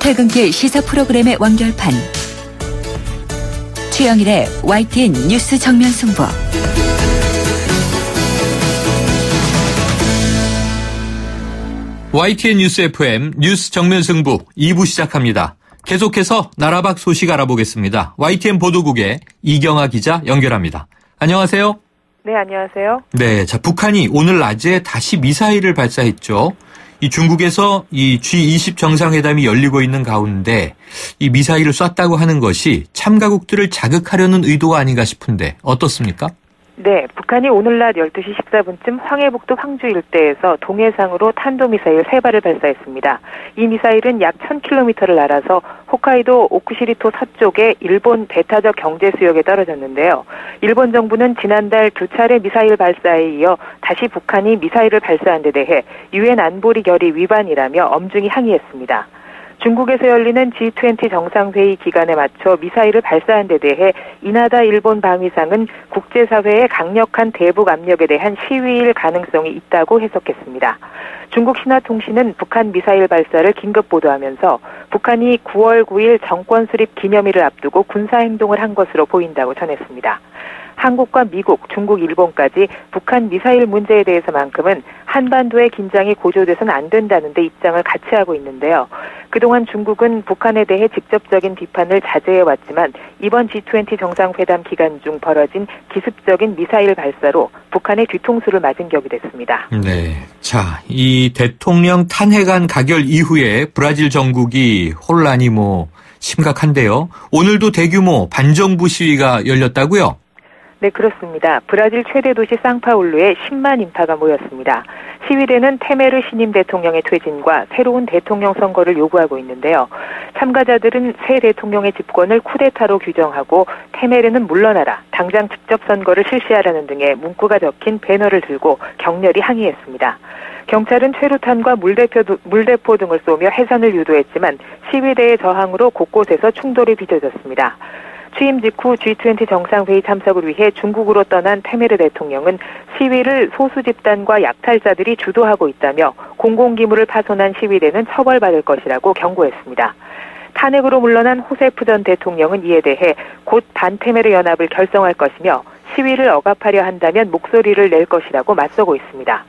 퇴근길 시사 프로그램의 완결판. 최영일의 YTN 뉴스 정면 승부. YTN 뉴스 FM 뉴스 정면 승부 2부 시작합니다. 계속해서 나라 밖 소식 알아보겠습니다. YTN 보도국의 이경아 기자 연결합니다. 안녕하세요. 네, 안녕하세요. 네, 자, 북한이 오늘 낮에 다시 미사일을 발사했죠. 이 중국에서 이 G20 정상회담이 열리고 있는 가운데 이 미사일을 쐈다고 하는 것이 참가국들을 자극하려는 의도가 아닌가 싶은데 어떻습니까? 네, 북한이 오늘 낮 12시 14분쯤 황해북도 황주 일대에서 동해상으로 탄도미사일 3발을 발사했습니다. 이 미사일은 약 1000km를 날아서 홋카이도 오쿠시리토 서쪽의 일본 배타적 경제수역에 떨어졌는데요. 일본 정부는 지난달 2차례 미사일 발사에 이어 다시 북한이 미사일을 발사한 데 대해 유엔 안보리 결의 위반이라며 엄중히 항의했습니다. 중국에서 열리는 G20 정상회의 기간에 맞춰 미사일을 발사한 데 대해 이나다 일본 방위상은 국제사회의 강력한 대북 압력에 대한 시위일 가능성이 있다고 해석했습니다. 중국 신화통신은 북한 미사일 발사를 긴급 보도하면서 북한이 9월 9일 정권 수립 기념일을 앞두고 군사행동을 한 것으로 보인다고 전했습니다. 한국과 미국, 중국, 일본까지 북한 미사일 문제에 대해서만큼은 한반도의 긴장이 고조돼서는 안 된다는 데 입장을 같이 하고 있는데요. 그동안 중국은 북한에 대해 직접적인 비판을 자제해왔지만 이번 G20 정상회담 기간 중 벌어진 기습적인 미사일 발사로 북한의 뒤통수를 맞은 격이 됐습니다. 네, 자, 이 대통령 탄핵안 가결 이후에 브라질 정국이 혼란이 심각한데요. 오늘도 대규모 반정부 시위가 열렸다고요? 네, 그렇습니다. 브라질 최대 도시 상파울루에 10만 인파가 모였습니다. 시위대는 테메르 신임 대통령의 퇴진과 새로운 대통령 선거를 요구하고 있는데요. 참가자들은 새 대통령의 집권을 쿠데타로 규정하고 테메르는 물러나라, 당장 직접 선거를 실시하라는 등의 문구가 적힌 배너를 들고 격렬히 항의했습니다. 경찰은 최루탄과 물대포 등을 쏘며 해산을 유도했지만 시위대의 저항으로 곳곳에서 충돌이 빚어졌습니다. 취임 직후 G20 정상회의 참석을 위해 중국으로 떠난 테메르 대통령은 시위를 소수 집단과 약탈자들이 주도하고 있다며 공공기물을 파손한 시위대는 처벌받을 것이라고 경고했습니다. 탄핵으로 물러난 호세프 전 대통령은 이에 대해 곧 반테메르 연합을 결성할 것이며 시위를 억압하려 한다면 목소리를 낼 것이라고 맞서고 있습니다.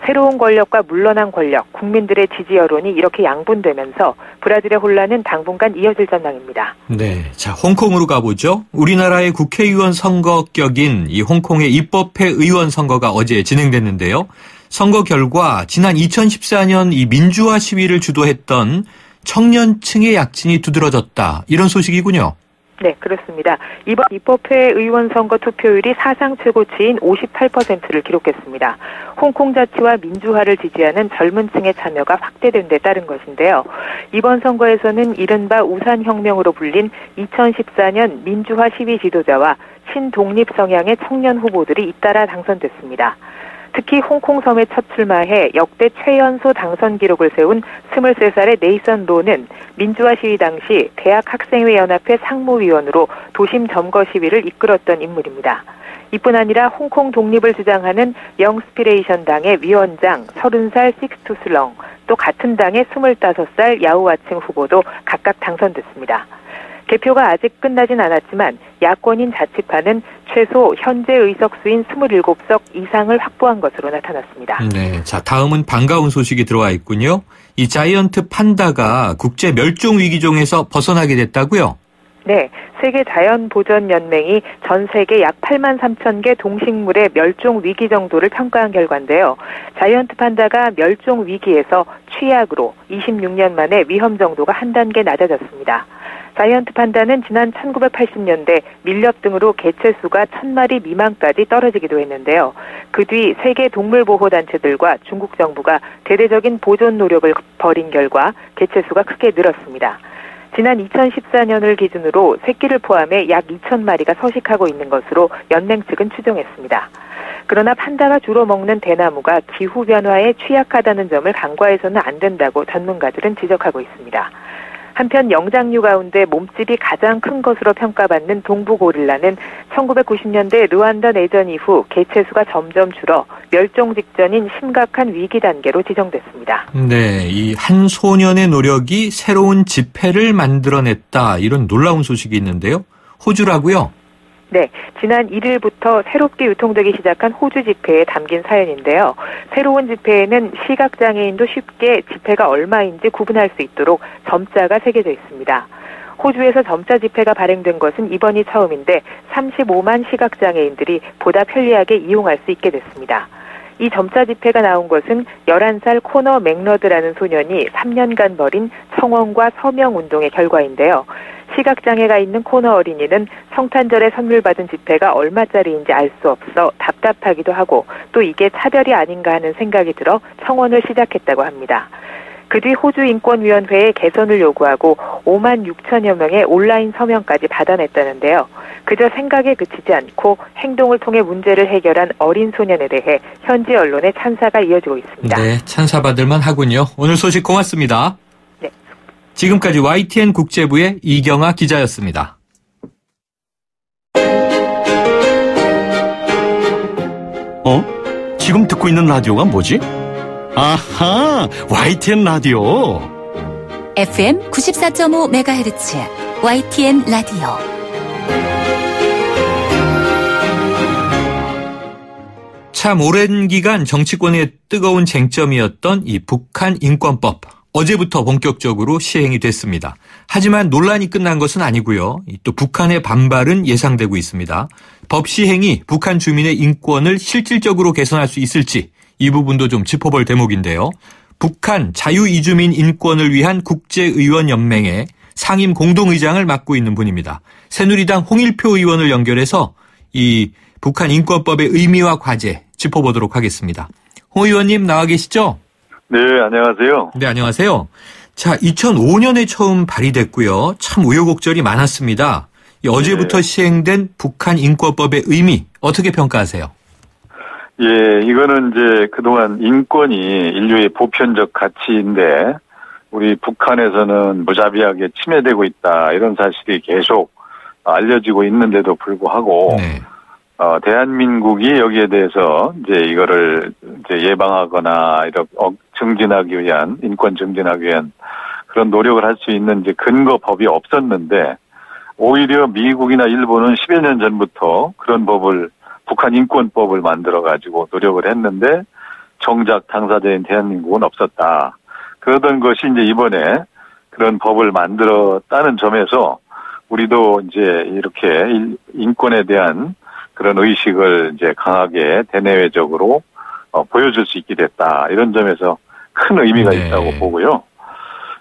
새로운 권력과 물러난 권력, 국민들의 지지 여론이 이렇게 양분되면서 브라질의 혼란은 당분간 이어질 전망입니다. 네, 자, 홍콩으로 가보죠. 우리나라의 국회의원 선거격인 이 홍콩의 입법회 의원 선거가 어제 진행됐는데요. 선거 결과 지난 2014년 이 민주화 시위를 주도했던 청년층의 약진이 두드러졌다. 이런 소식이군요. 네, 그렇습니다. 이번 입법회 의원 선거 투표율이 사상 최고치인 58%를 기록했습니다. 홍콩 자치와 민주화를 지지하는 젊은 층의 참여가 확대된 데 따른 것인데요. 이번 선거에서는 이른바 우산혁명으로 불린 2014년 민주화 시위 지도자와 친독립 성향의 청년 후보들이 잇따라 당선됐습니다. 특히 홍콩 섬에 첫 출마해 역대 최연소 당선 기록을 세운 23살의 네이선 로는 민주화 시위 당시 대학학생회연합회 상무위원으로 도심 점거 시위를 이끌었던 인물입니다. 이뿐 아니라 홍콩 독립을 주장하는 영스피레이션 당의 위원장 30살 식스투슬렁, 또 같은 당의 25살 야우아칭 후보도 각각 당선됐습니다. 개표가 아직 끝나진 않았지만 야권인 자치파는 최소 현재 의석수인 27석 이상을 확보한 것으로 나타났습니다. 네, 자, 다음은 반가운 소식이 들어와 있군요. 이 자이언트 판다가 국제 멸종 위기종에서 벗어나게 됐다고요? 네, 세계 자연보전연맹이 전 세계 약 8만 3천 개 동식물의 멸종 위기 정도를 평가한 결과인데요. 자이언트 판다가 멸종 위기에서 취약으로 26년 만에 위험 정도가 한 단계 낮아졌습니다. 자이언트 판다는 지난 1980년대 밀렵 등으로 개체 수가 1000마리 미만까지 떨어지기도 했는데요. 그 뒤 세계 동물보호단체들과 중국 정부가 대대적인 보존 노력을 벌인 결과 개체 수가 크게 늘었습니다. 지난 2014년을 기준으로 새끼를 포함해 약 2,000마리가 서식하고 있는 것으로 연맹 측은 추정했습니다. 그러나 판다가 주로 먹는 대나무가 기후변화에 취약하다는 점을 간과해서는 안 된다고 전문가들은 지적하고 있습니다. 한편 영장류 가운데 몸집이 가장 큰 것으로 평가받는 동부고릴라는 1990년대 루안다 내전 이후 개체수가 점점 줄어 멸종 직전인 심각한 위기 단계로 지정됐습니다. 네, 이 한 소년의 노력이 새로운 지폐를 만들어냈다, 이런 놀라운 소식이 있는데요. 호주라고요? 네, 지난 1일부터 새롭게 유통되기 시작한 호주 지폐에 담긴 사연인데요. 새로운 지폐에는 시각장애인도 쉽게 지폐가 얼마인지 구분할 수 있도록 점자가 새겨져 있습니다. 호주에서 점자 지폐가 발행된 것은 이번이 처음인데 35만 시각장애인들이 보다 편리하게 이용할 수 있게 됐습니다. 이 점자 지폐가 나온 것은 11살 코너 맥러드라는 소년이 3년간 벌인 청원과 서명 운동의 결과인데요. 시각장애가 있는 코너 어린이는 성탄절에 선물 받은 지폐가 얼마짜리인지 알 수 없어 답답하기도 하고 또 이게 차별이 아닌가 하는 생각이 들어 청원을 시작했다고 합니다. 그 뒤 호주인권위원회에 개선을 요구하고 5만 6천여 명의 온라인 서명까지 받아냈다는데요. 그저 생각에 그치지 않고 행동을 통해 문제를 해결한 어린 소년에 대해 현지 언론의 찬사가 이어지고 있습니다. 네, 찬사받을만 하군요. 오늘 소식 고맙습니다. 네. 지금까지 YTN 국제부의 이경아 기자였습니다. 지금 듣고 있는 라디오가 뭐지? 아하, YTN 라디오. FM 94.5MHz YTN 라디오. 참 오랜 기간 정치권의 뜨거운 쟁점이었던 이 북한 인권법. 어제부터 본격적으로 시행이 됐습니다. 하지만 논란이 끝난 것은 아니고요. 또 북한의 반발은 예상되고 있습니다. 법 시행이 북한 주민의 인권을 실질적으로 개선할 수 있을지 이 부분도 좀 짚어볼 대목인데요. 북한 자유이주민 인권을 위한 국제의원연맹의 상임 공동의장을 맡고 있는 분입니다. 새누리당 홍일표 의원을 연결해서 이 북한 인권법의 의미와 과제 짚어보도록 하겠습니다. 홍 의원님 나와 계시죠? 네, 안녕하세요. 네, 안녕하세요. 자, 2005년에 처음 발의됐고요. 참 우여곡절이 많았습니다. 어제부터 시행된 북한 인권법의 의미 어떻게 평가하세요? 예, 이거는 이제 그동안 인권이 인류의 보편적 가치인데 우리 북한에서는 무자비하게 침해되고 있다, 이런 사실이 계속 알려지고 있는데도 불구하고 네. 대한민국이 여기에 대해서 이제 이거를 이제 예방하거나 이렇게 증진하기 위한, 인권 증진하기 위한 그런 노력을 할 수 있는 이제 근거법이 없었는데, 오히려 미국이나 일본은 10여 년 전부터 그런 법을, 북한 인권법을 만들어가지고 노력을 했는데, 정작 당사자인 대한민국은 없었다. 그러던 것이 이제 이번에 그런 법을 만들었다는 점에서 우리도 이제 이렇게 인권에 대한 그런 의식을 이제 강하게 대내외적으로 보여줄 수 있게 됐다. 이런 점에서 큰 의미가 있다고 보고요.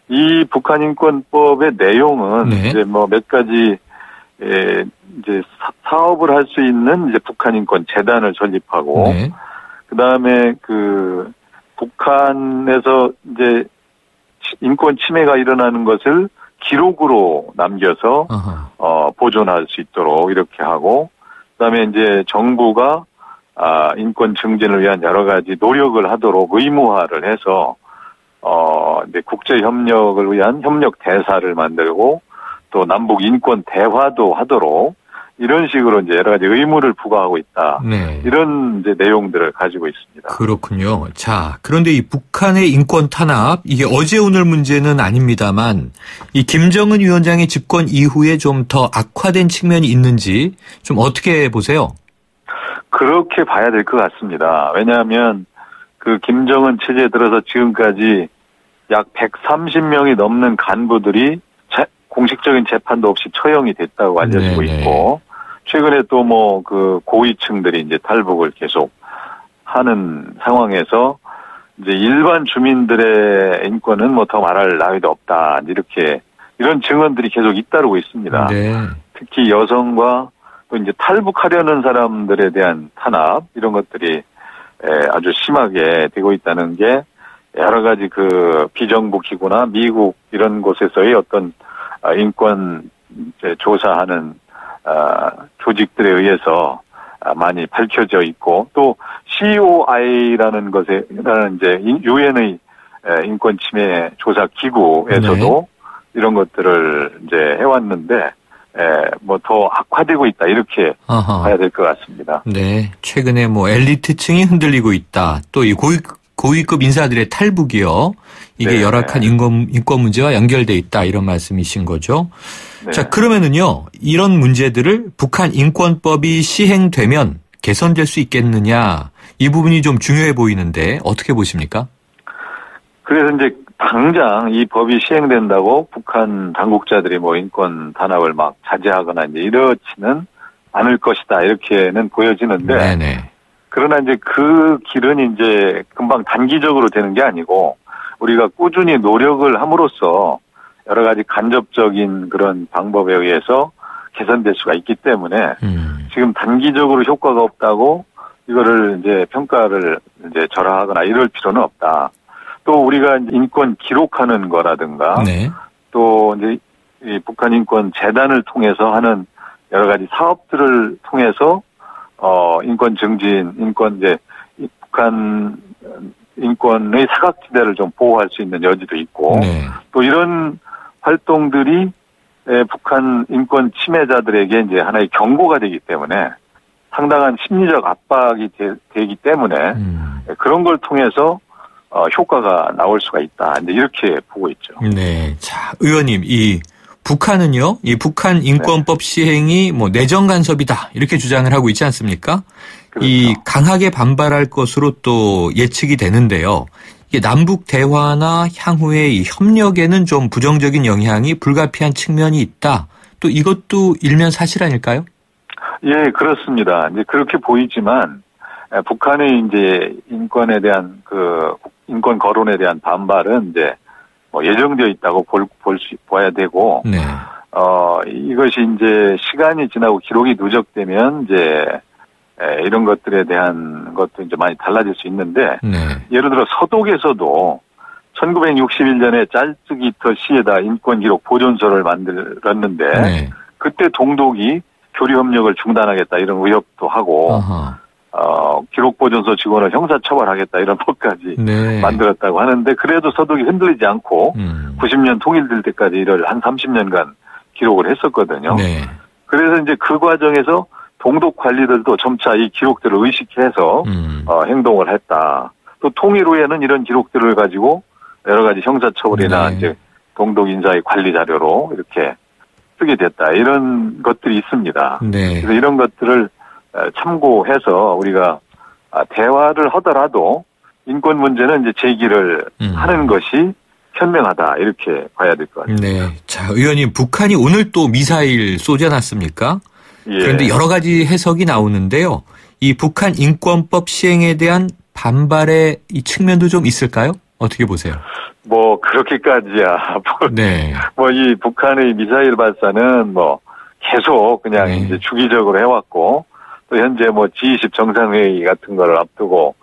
이 북한 인권법의 내용은 이제 뭐 몇 가지 이제 사업을 할 수 있는 이제 북한 인권 재단을 설립하고, 그 다음에 그 북한에서 이제 인권 침해가 일어나는 것을 기록으로 남겨서 보존할 수 있도록 이렇게 하고, 그다음에 이제 정부가 인권 증진을 위한 여러 가지 노력을 하도록 의무화를 해서 이제 국제 협력을 위한 협력 대사를 만들고, 또 남북 인권 대화도 하도록 이런 식으로 이제 여러 가지 의무를 부과하고 있다. 네. 이런 이제 내용들을 가지고 있습니다. 그렇군요. 자, 그런데 이 북한의 인권 탄압, 이게 어제 오늘 문제는 아닙니다만, 이 김정은 위원장의 집권 이후에 좀 더 악화된 측면이 있는지 좀 어떻게 보세요? 그렇게 봐야 될 것 같습니다. 왜냐하면 그 김정은 체제에 들어서 지금까지 약 130명이 넘는 간부들이 공식적인 재판도 없이 처형이 됐다고 알려지고 있고, 최근에 또 뭐 그 고위층들이 이제 탈북을 계속 하는 상황에서 이제 일반 주민들의 인권은 뭐 더 말할 나위도 없다, 이렇게 이런 증언들이 계속 잇따르고 있습니다. 네. 특히 여성과 또 이제 탈북하려는 사람들에 대한 탄압, 이런 것들이 아주 심하게 되고 있다는 게 여러 가지 그 비정부 기구나 미국 이런 곳에서의 어떤 인권 조사하는 조직들에 의해서 많이 밝혀져 있고, 또 COI라는 것에 이제 유엔의 인권 침해 조사 기구에서도 이런 것들을 이제 해왔는데, 뭐 더 악화되고 있다 이렇게 봐야 될 것 같습니다. 네, 최근에 뭐 엘리트층이 흔들리고 있다. 또 이 고위급 인사들의 탈북이요. 이게 네. 열악한 인권 문제와 연결돼 있다 이런 말씀이신 거죠. 네. 자, 그러면은요, 이런 문제들을 북한 인권법이 시행되면 개선될 수 있겠느냐, 이 부분이 좀 중요해 보이는데 어떻게 보십니까? 그래서 이제 당장 이 법이 시행된다고 북한 당국자들이 뭐 인권 단합을 막 자제하거나 이제 이렇지는 않을 것이다 이렇게는 보여지는데, 네네. 그러나 이제 그 길은 이제 금방 단기적으로 되는 게 아니고 우리가 꾸준히 노력을 함으로써 여러 가지 간접적인 그런 방법에 의해서 개선될 수가 있기 때문에 지금 단기적으로 효과가 없다고 이거를 이제 평가를 이제 절하하거나 이럴 필요는 없다. 또 우리가 인권 기록하는 거라든가 네. 또 이제 이 북한 인권 재단을 통해서 하는 여러 가지 사업들을 통해서 인권 증진, 인권 이제 북한 인권의 사각지대를 좀 보호할 수 있는 여지도 있고 네. 또 이런 활동들이 북한 인권 침해자들에게 이제 하나의 경고가 되기 때문에 상당한 심리적 압박이 되기 때문에 그런 걸 통해서 효과가 나올 수가 있다. 이제 이렇게 보고 있죠. 네. 자, 의원님, 이 북한은요, 이 북한 인권법 시행이 뭐 내정 간섭이다 이렇게 주장을 하고 있지 않습니까? 그렇죠. 이 강하게 반발할 것으로 또 예측이 되는데요. 이게 남북 대화나 향후의 이 협력에는 좀 부정적인 영향이 불가피한 측면이 있다. 또 이것도 일면 사실 아닐까요? 예, 그렇습니다. 이제 그렇게 보이지만 북한의 이제 인권에 대한 그 인권 거론에 대한 반발은 이제 뭐 예정되어 있다고 봐야 되고, 네. 이것이 이제 시간이 지나고 기록이 누적되면 이제 이런 것들에 대한 것도 이제 많이 달라질 수 있는데, 네. 예를 들어 서독에서도 1961년에 짤뜨기터 시에다 인권기록 보존소를 만들었는데, 네. 그때 동독이 교류 협력을 중단하겠다 이런 의혹도 하고, 아하. 기록보존소 직원을 형사처벌하겠다 이런 법까지 네. 만들었다고 하는데 그래도 서독이 흔들리지 않고 90년 통일될 때까지 이를 한 30년간 기록을 했었거든요. 네. 그래서 이제 그 과정에서 동독 관리들도 점차 이 기록들을 의식해서 행동을 했다. 또 통일 후에는 이런 기록들을 가지고 여러 가지 형사처벌이나 네. 이제 동독 인사의 관리 자료로 이렇게 쓰게 됐다. 이런 것들이 있습니다. 네. 그래서 이런 것들을 참고해서 우리가 대화를 하더라도 인권 문제는 이제 제기를 하는 것이 현명하다 이렇게 봐야 될 것 같습니다. 네. 자, 의원님, 북한이 오늘 또 미사일 쏘지 않았습니까? 예. 그런데 여러 가지 해석이 나오는데요. 이 북한 인권법 시행에 대한 반발의 이 측면도 좀 있을까요? 어떻게 보세요? 뭐 그렇게까지야. 네. 뭐 이 북한의 미사일 발사는 뭐 계속 그냥 네. 이제 주기적으로 해왔고 또 현재 뭐 G20 정상회의 같은 거를 앞두고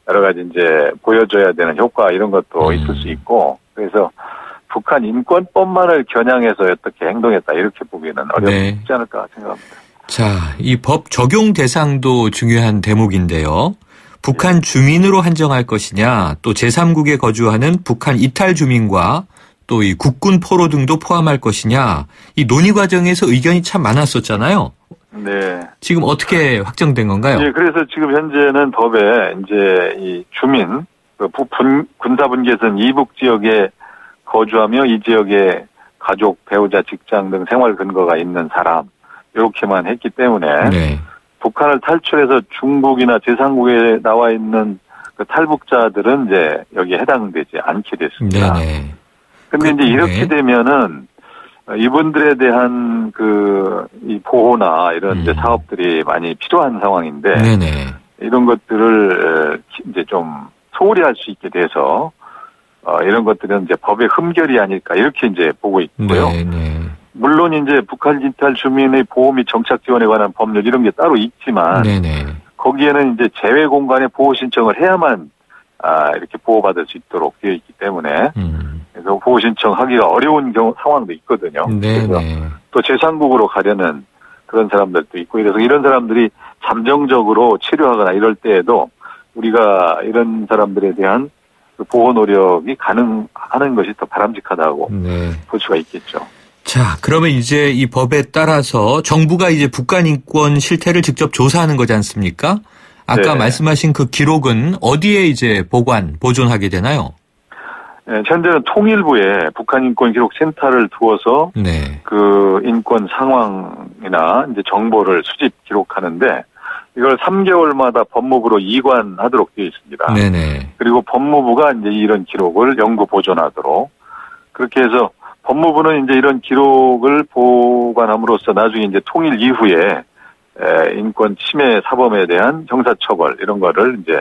여러 가지 이제 보여줘야 되는 효과 이런 것도 있을 수 있고 그래서 북한 인권법만을 겨냥해서 어떻게 행동했다 이렇게 보기에는 어렵지 않을까 생각합니다. 자, 이 법 적용 대상도 중요한 대목인데요. 북한 주민으로 한정할 것이냐, 또 제3국에 거주하는 북한 이탈 주민과 또 이 국군 포로 등도 포함할 것이냐, 이 논의 과정에서 의견이 참 많았었잖아요. 네. 지금 어떻게 확정된 건가요? 예, 그래서 지금 현재는 법에 이제 이 주민, 군사분계선 이북 지역에 거주하며 이 지역에 가족, 배우자, 직장 등 생활 근거가 있는 사람, 이렇게만 했기 때문에 네. 북한을 탈출해서 중국이나 제3국에 나와 있는 그 탈북자들은 이제 여기에 해당되지 않게 됐습니다. 네네. 근데 이제 이렇게 되면은 이분들에 대한 이 보호나 이런 이제 사업들이 많이 필요한 상황인데 네네. 이런 것들을 이제 좀 소홀히 할 수 있게 돼서 이런 것들은 이제 법의 흠결이 아닐까 이렇게 이제 보고 있고요. 네네. 물론 이제 북한 이탈 주민의 보호 및 정착 지원에 관한 법률 이런 게 따로 있지만 네네. 거기에는 이제 재외 공간에 보호 신청을 해야만 이렇게 보호받을 수 있도록 되어 있기 때문에 그래서 보호 신청하기가 어려운 상황도 있거든요. 그래서 네네. 또 제3국으로 가려는 그런 사람들도 있고 이래서 이런 사람들이 잠정적으로 치료하거나 이럴 때에도 우리가 이런 사람들에 대한 그 보호 노력이 가능하는 것이 더 바람직하다고 네. 볼 수가 있겠죠. 자, 그러면 이제 이 법에 따라서 정부가 이제 북한인권 실태를 직접 조사하는 거지 않습니까? 아까 네. 말씀하신 그 기록은 어디에 이제 보존하게 되나요? 네, 현재는 통일부에 북한인권기록센터를 두어서 네. 그 인권 상황이나 이제 정보를 수집 기록하는데 이걸 3개월마다 법무부로 이관하도록 되어 있습니다. 네네. 그리고 법무부가 이제 이런 기록을 영구 보존하도록 그렇게 해서 법무부는 이제 이런 기록을 보관함으로써 나중에 이제 통일 이후에 인권 침해 사범에 대한 형사처벌 이런 거를 이제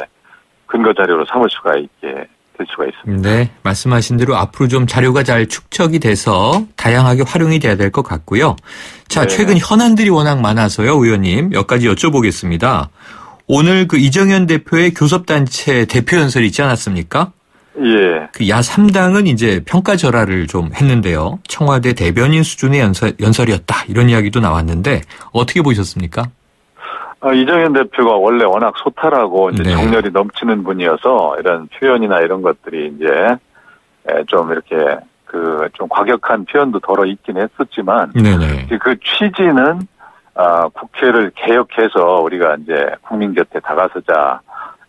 근거 자료로 삼을 수가 있게 될 수가 있습니다. 네, 말씀하신 대로 앞으로 좀 자료가 잘 축적이 돼서 다양하게 활용이 돼야 될 것 같고요. 자, 네. 최근 현안들이 워낙 많아서요, 의원님 몇 가지 여쭤보겠습니다. 오늘 그 이정현 대표의 교섭단체 대표 연설이 있지 않았습니까? 예. 그 야 3당은 이제 평가절하를 좀 했는데요. 청와대 대변인 수준의 연설이었다. 이런 이야기도 나왔는데 어떻게 보셨습니까? 이정현 대표가 원래 워낙 소탈하고 이제 네. 정열이 넘치는 분이어서 이런 표현이나 이런 것들이 이제 좀 이렇게 그 좀 과격한 표현도 덜어 있긴 했었지만 네네. 그 취지는 국회를 개혁해서 우리가 이제 국민 곁에 다가서자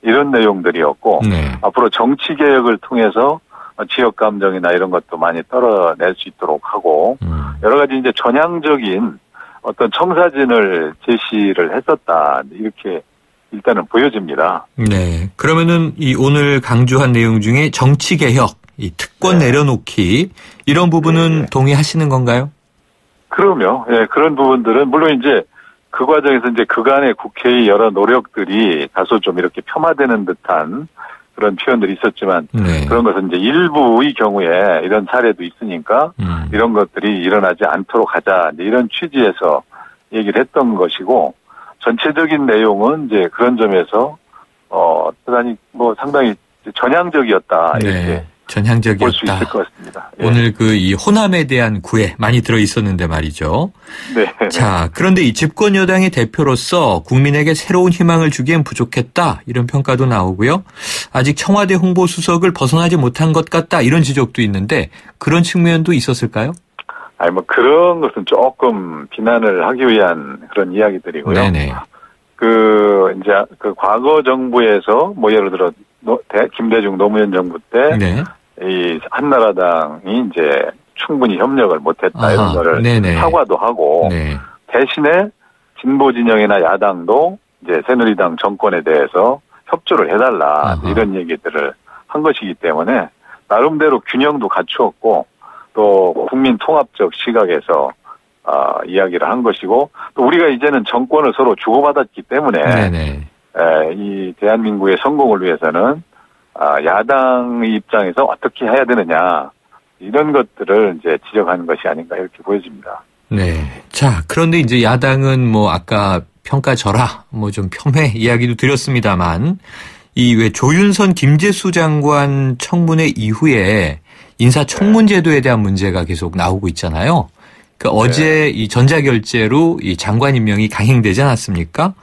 이런 내용들이었고 네. 앞으로 정치 개혁을 통해서 지역 감정이나 이런 것도 많이 떨어낼 수 있도록 하고 여러 가지 이제 전향적인 어떤 청사진을 제시를 했었다 이렇게 일단은 보여집니다. 네. 그러면은 이 오늘 강조한 내용 중에 정치 개혁, 이 특권 네. 내려놓기 이런 부분은 네. 동의하시는 건가요? 그럼요. 예, 그런 부분들은 물론 이제 그 과정에서 이제 그간의 국회의 여러 노력들이 다소 좀 이렇게 폄하되는 듯한 그런 표현들이 있었지만 네. 그런 것은 이제 일부의 경우에 이런 사례도 있으니까 이런 것들이 일어나지 않도록 하자 이런 취지에서 얘기를 했던 것이고 전체적인 내용은 이제 그런 점에서 대단히 뭐 상당히 전향적이었다 이렇게 네. 전향적이었다. 볼 수 있을 것 같습니다. 예. 오늘 그 이 호남에 대한 구애 많이 들어 있었는데 말이죠. 네. 자, 그런데 이 집권 여당의 대표로서 국민에게 새로운 희망을 주기엔 부족했다. 이런 평가도 나오고요. 아직 청와대 홍보수석을 벗어나지 못한 것 같다. 이런 지적도 있는데 그런 측면도 있었을까요? 아니 뭐 그런 것은 조금 비난을 하기 위한 그런 이야기들이고요. 네네. 이제 그 과거 정부에서 뭐 예를 들어 김대중 노무현 정부 때 네. 이 한나라당이 이제 충분히 협력을 못했다 이런 거를 네네. 사과도 하고 네. 대신에 진보 진영이나 야당도 이제 새누리당 정권에 대해서 협조를 해달라 아하. 이런 얘기들을 한 것이기 때문에 나름대로 균형도 갖추었고 또 국민 통합적 시각에서 이야기를 한 것이고 또 우리가 이제는 정권을 서로 주고받았기 때문에 네네. 이 대한민국의 성공을 위해서는 야당의 입장에서 어떻게 해야 되느냐 이런 것들을 이제 지적하는 것이 아닌가 이렇게 보여집니다. 네. 자, 그런데 이제 야당은 뭐 아까 평가절하, 뭐 좀 폄훼 이야기도 드렸습니다만 이 왜 조윤선 김재수 장관 청문회 이후에 인사청문제도에 대한 문제가 계속 나오고 있잖아요. 그 어제 이 전자결제로 이 장관 임명이 강행되지 않았습니까?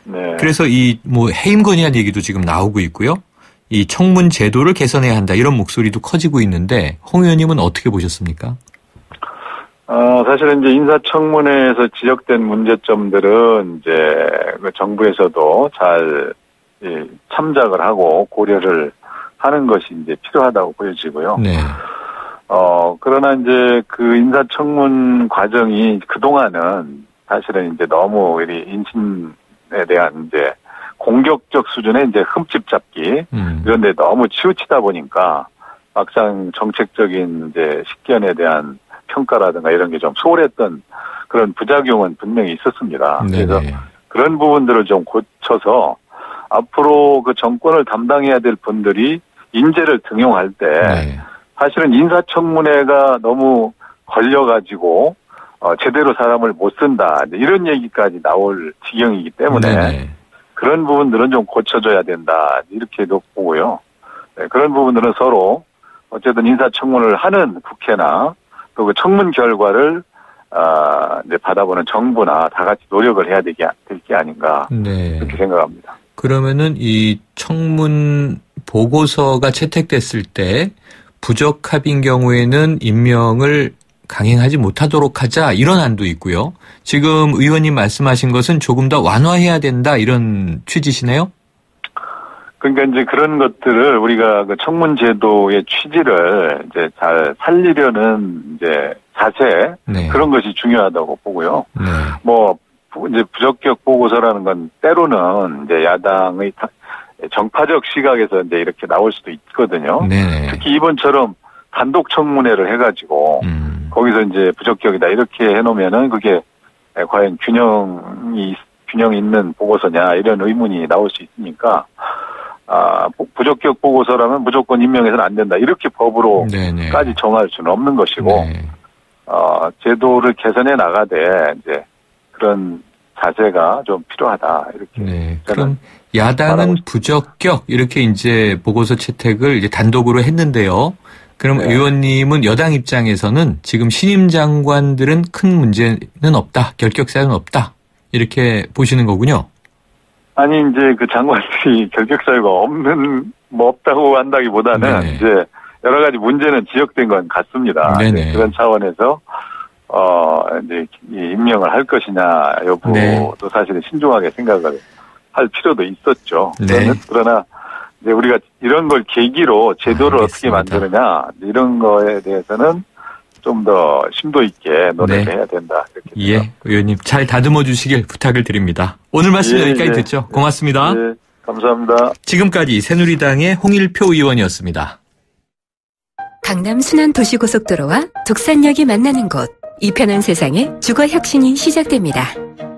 네. 그래서 이 뭐 해임 건의안 얘기도 지금 나오고 있고요. 이 청문 제도를 개선해야 한다 이런 목소리도 커지고 있는데 홍 의원님은 어떻게 보셨습니까? 사실은 이제 인사청문회에서 지적된 문제점들은 이제 그 정부에서도 잘 참작을 하고 고려를 하는 것이 이제 필요하다고 보여지고요. 네. 그러나 이제 그 인사청문 과정이 그동안은 사실은 이제 너무 이 인신에 대한 이제 공격적 수준의 이제 흠집 잡기 이런 데 너무 치우치다 보니까 막상 정책적인 이제 식견에 대한 평가라든가 이런 게 좀 소홀했던 그런 부작용은 분명히 있었습니다. 네네. 그래서 그런 부분들을 좀 고쳐서 앞으로 그 정권을 담당해야 될 분들이 인재를 등용할 때 네. 사실은 인사청문회가 너무 걸려가지고 제대로 사람을 못 쓴다 이런 얘기까지 나올 지경이기 때문에 네네. 그런 부분들은 좀 고쳐줘야 된다 이렇게도 보고요. 네, 그런 부분들은 서로 어쨌든 인사청문을 하는 국회나 또 그 청문 결과를 이제 받아보는 정부나 다 같이 노력을 해야 될 게 아닌가 네. 그렇게 생각합니다. 그러면은 이 청문 보고서가 채택됐을 때 부적합인 경우에는 임명을 강행하지 못하도록 하자 이런 안도 있고요. 지금 의원님 말씀하신 것은 조금 더 완화해야 된다 이런 취지시네요? 그러니까 이제 그런 것들을 우리가 그 청문제도의 취지를 이제 잘 살리려는 이제 자세 네. 그런 것이 중요하다고 보고요. 네. 뭐 이제 부적격 보고서라는 건 때로는 이제 야당의 정파적 시각에서 이제 이렇게 나올 수도 있거든요. 네. 특히 이번처럼 단독 청문회를 해가지고 거기서 이제 부적격이다 이렇게 해놓으면은 그게 과연 균형 있는 보고서냐 이런 의문이 나올 수 있으니까 부적격 보고서라면 무조건 임명해서는 안 된다 이렇게 법으로까지 정할 수는 없는 것이고 네. 제도를 개선해 나가되 이제 그런 자세가 좀 필요하다 이렇게. 네. 그럼 야당은 부적격 이렇게 이제 보고서 채택을 이제 단독으로 했는데요. 그럼 네. 의원님은 여당 입장에서는 지금 신임 장관들은 큰 문제는 없다, 결격사유는 없다 이렇게 보시는 거군요. 아니 이제 그 장관들이 결격사유가 없다고 한다기보다는 네네. 이제 여러 가지 문제는 지적된 건 같습니다. 네네. 그런 차원에서 이제 임명을 할 것이냐 여부도 네. 사실은 신중하게 생각을 할 필요도 있었죠. 네. 그러나 이제 우리가 이런 걸 계기로 제도를 어떻게 만드느냐 이런 거에 대해서는 좀 더 심도 있게 논의를 해야 된다. 이렇게 예, 의원님 잘 다듬어 주시길 부탁을 드립니다. 오늘 말씀 여기까지 듣죠. 고맙습니다. 네, 감사합니다. 지금까지 새누리당의 홍일표 의원이었습니다. 강남 순환도시고속도로와 독산역이 만나는 곳, 이 편한 세상에 주거혁신이 시작됩니다.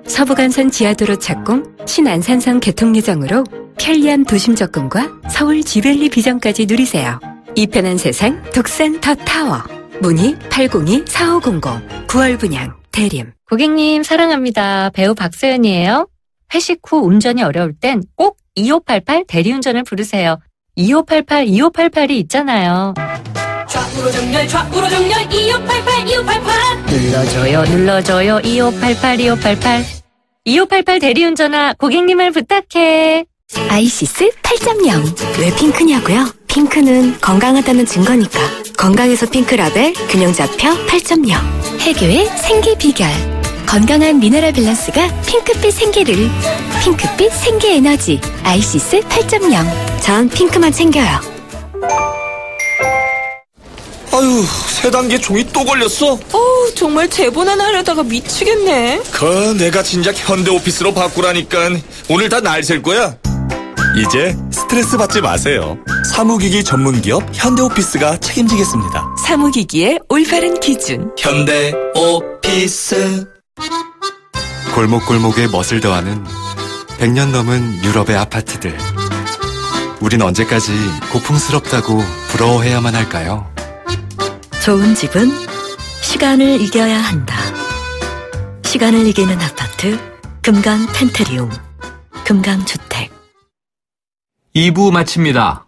서부간선 지하도로 착공, 신안산선 개통 예정으로 편리한 도심 접근과 서울 지벨리 비전까지 누리세요. 이 편한 세상 독산 더 타워. 문의 802-4500 9월 분양 대림. 고객님 사랑합니다. 배우 박소연이에요. 회식 후 운전이 어려울 땐 꼭 2588 대리운전을 부르세요. 2588 있잖아요. 좌우로 정렬 2588 눌러줘요 2588 2588 대리운전아 고객님을 부탁해. 아이시스 8.0. 왜 핑크냐고요? 핑크는 건강하다는 증거니까. 건강에서 핑크라벨 균형 잡혀 8.0. 해교의 생기 비결. 건강한 미네랄 밸런스가 핑크빛 생기를. 핑크빛 생기 에너지. 아이시스 8.0. 전 핑크만 챙겨요. 아유, 세 단계 종이 또 걸렸어? 정말 제본 하나 하려다가 미치겠네. 내가 진작 현대오피스로 바꾸라니까. 오늘 다 날 셀 거야. 이제 스트레스 받지 마세요. 사무기기 전문기업 현대오피스가 책임지겠습니다. 사무기기의 올바른 기준. 현대오피스. 골목골목에 멋을 더하는 100년 넘은 유럽의 아파트들. 우린 언제까지 고풍스럽다고 부러워해야만 할까요? 좋은 집은 시간을 이겨야 한다. 시간을 이기는 아파트 금강 펜트리움 금강주택. 2부 마칩니다.